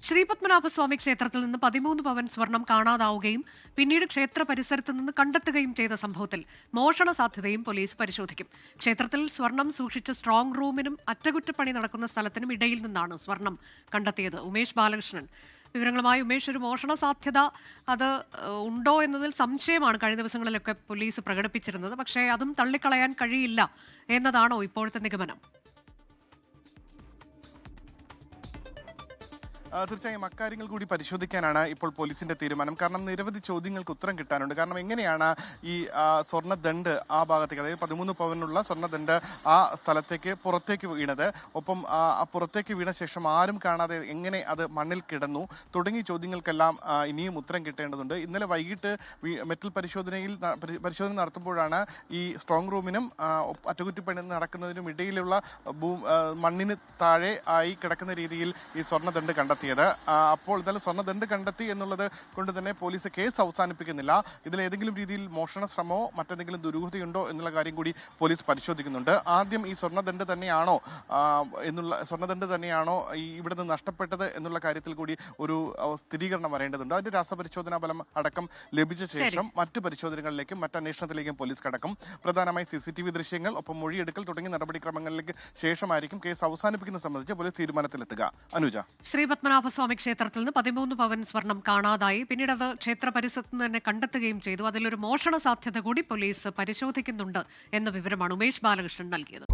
ശ്രീപത്മനാഭസ്വാമി ക്ഷേത്രത്തിൽ നിന്ന് 13 പവൻ സ്വർണം കാണാതാവുകയും പിന്നീട് ക്ഷേത്ര പരിസരത്ത് നിന്ന് കണ്ടെത്തുകയും ചെയ്ത സംഭവത്തിൽ മോഷണ സാധ്യതയും പോലീസ് പരിശോധിക്കും. ക്ഷേത്രത്തിൽ സ്വർണം സൂക്ഷിച്ച സ്ട്രോങ് റൂമിനും അറ്റകുറ്റപ്പണി നടക്കുന്ന സ്ഥലത്തിനും ഇടയിൽ നിന്നാണ് സ്വർണം കണ്ടെത്തിയത്. ഉമേഷ് ബാലകൃഷ്ണൻ വിവരങ്ങളുമായി. ഉമേഷ്, ഒരു മോഷണ സാധ്യത അത് ഉണ്ടോ എന്നതിൽ സംശയമാണ് കഴിഞ്ഞ ദിവസങ്ങളിലൊക്കെ പോലീസ് പ്രകടിപ്പിച്ചിരുന്നത്. പക്ഷേ അതും തള്ളിക്കളയാൻ കഴിയില്ല എന്നതാണോ ഇപ്പോഴത്തെ നിഗമനം? തീർച്ചയായും അക്കാര്യങ്ങൾ കൂടി പരിശോധിക്കാനാണ് ഇപ്പോൾ പോലീസിന്റെ തീരുമാനം. കാരണം നിരവധി ചോദ്യങ്ങൾക്ക് ഉത്തരം കിട്ടാനുണ്ട്. കാരണം എങ്ങനെയാണ് ഈ സ്വർണ്ണദണ്ട് ആ ഭാഗത്തേക്ക്, അതായത് 13 പവനുള്ള സ്വർണ്ണദണ്ട് ആ സ്ഥലത്തേക്ക് പുറത്തേക്ക് വീണത്, ഒപ്പം ആ പുറത്തേക്ക് വീണ ശേഷം ആരും കാണാതെ എങ്ങനെ അത് മണ്ണിൽ കിടന്നു തുടങ്ങിയ ചോദ്യങ്ങൾക്കെല്ലാം ഇനിയും ഉത്തരം കിട്ടേണ്ടതുണ്ട്. ഇന്നലെ വൈകിട്ട് മെറ്റൽ പരിശോധന നടത്തുമ്പോഴാണ് ഈ സ്ട്രോങ് റൂമിനും അറ്റകുറ്റപ്പണി നടക്കുന്നതിനും ഇടയിലുള്ള മണ്ണിന് താഴെ ആയി കിടക്കുന്ന രീതിയിൽ ഈ സ്വർണ്ണദണ്ട് കണ്ടെത്തിയത്. അപ്പോൾ ഇതെല്ലാം സ്വർണ്ണദണ്ട് കണ്ടെത്തി എന്നുള്ളത് കൊണ്ട് തന്നെ പോലീസ് കേസ് അവസാനിപ്പിക്കുന്നില്ല. ഇതിൽ ഏതെങ്കിലും രീതിയിൽ മോഷണ ശ്രമമോ മറ്റെന്തെങ്കിലും ദുരൂഹതയുണ്ടോ എന്നുള്ള കാര്യം കൂടി പോലീസ് പരിശോധിക്കുന്നുണ്ട്. ആദ്യം ഈ സ്വർണ്ണദണ്ട് തന്നെയാണോ ഈ ഇവിടെ നിന്ന് നഷ്ടപ്പെട്ടത് എന്നുള്ള കാര്യത്തിൽ കൂടി ഒരു സ്ഥിരീകരണം വരേണ്ടതുണ്ട്. അതിന്റെ രാസപരിശോധനാ ഫലം അടക്കം ലഭിച്ച ശേഷം മറ്റു പരിശോധനകളിലേക്കും മറ്റന്വേഷണത്തിലേക്കും പോലീസ് കടക്കും. പ്രധാനമായി CCTV ദൃശ്യങ്ങൾ, ഒപ്പം മൊഴിയെടുക്കൽ തുടങ്ങിയ നടപടിക്രമങ്ങളിലേക്ക് ശേഷമായിരിക്കും കേസ് അവസാനിപ്പിക്കുന്നത് സംബന്ധിച്ച് പോലീസ് തീരുമാനത്തിലെത്തുക. അനുജ, ശ്രീപത്മനാഭസ്വാമി ക്ഷേത്രത്തിൽ നിന്ന് 13 പവൻ സ്വർണം കാണാതായി. പിന്നീട് അത് ക്ഷേത്ര പരിസരത്ത് നിന്ന് തന്നെ കണ്ടെത്തുകയും ചെയ്തു. അതിലൊരു മോഷണ സാധ്യത കൂടി പോലീസ് പരിശോധിക്കുന്നുണ്ട് എന്ന വിവരമാണ് ഉമേഷ് ബാലകൃഷ്ണൻ നൽകിയത്.